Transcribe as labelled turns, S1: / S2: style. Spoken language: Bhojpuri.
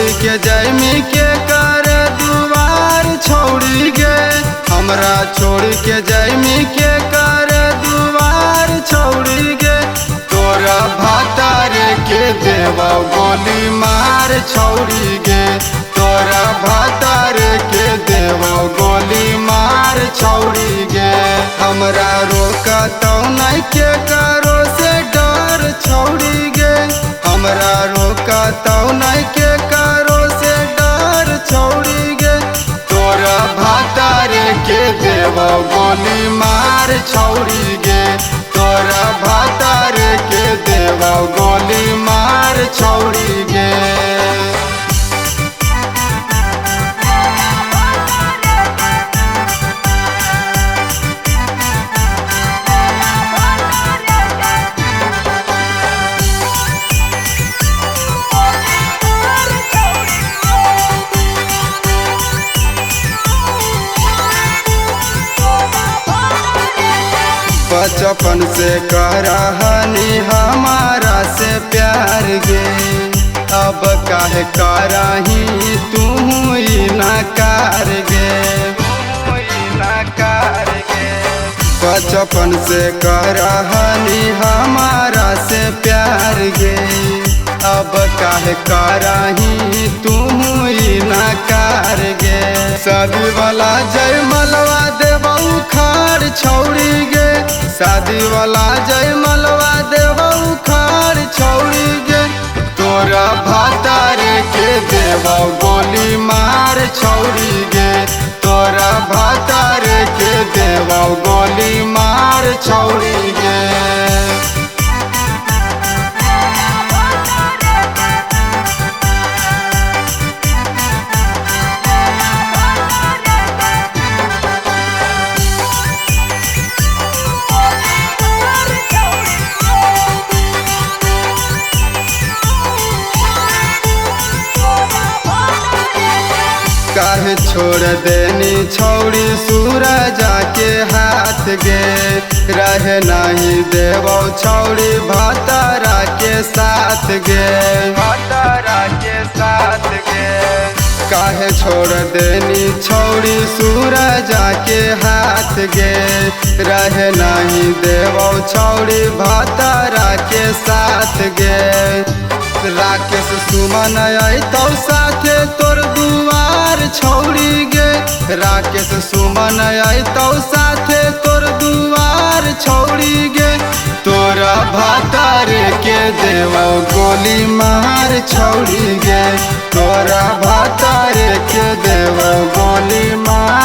S1: के जैमी के कर दुआर छोड़ी गे, हमरा छोड़ के जैमी के कर दुआर छोड़ी गे। तोरा भातारे के देवा गोली मार छोड़ी गे, तोरा भातारे के देवा गोली मार छोड़ी गे। हमरा रोकतौ नहीं के करो से डर छोड़ी गे, हमरा रोकतौ नहीं के करो से डर छोड़ी गे। तोरा भातारे के देवा गोली मार छोड़ी गे, तोरा भातारे के देवा गोली मार छोड़ी गे। बचपन से करहनी हमारा से प्यार गे, अब काहे करही तू नकार गे। बचपन से करहनी हमारा से प्यार गे, अब काहे करही तू नकार गे। शादी वाला जय मलवा देबौ खाड़ छोड़ी गे, शादी वाला जय मलवा देबौ खाड़ छोड़ी गे। तोरा भातारे के देबौ गोली मार छोड़ी गे, तोरा भातारे के देबौ गोली मार छोड़ी गे। काहे छोड़ देनी छौड़ी सूरजा के हाथ गे, रहे नहीं देबौ छौड़ी भातारा के साथ गे, भातारा के साथ गे। काहे छोड़ देनी छौड़ी सूरजा के हाथ गे, रहे नहीं देबौ छौड़ी भातारा के साथ गे। राकेश सुमन अतौ साथे तोर दुआर छोड़ी गे, राकेश सुमन अतौ साथे तोर दुआर छोड़ी गे। तोरा भातारे के देबौ गोली मार छोड़ी गे, तोरा भातारे के देबौ गोली मार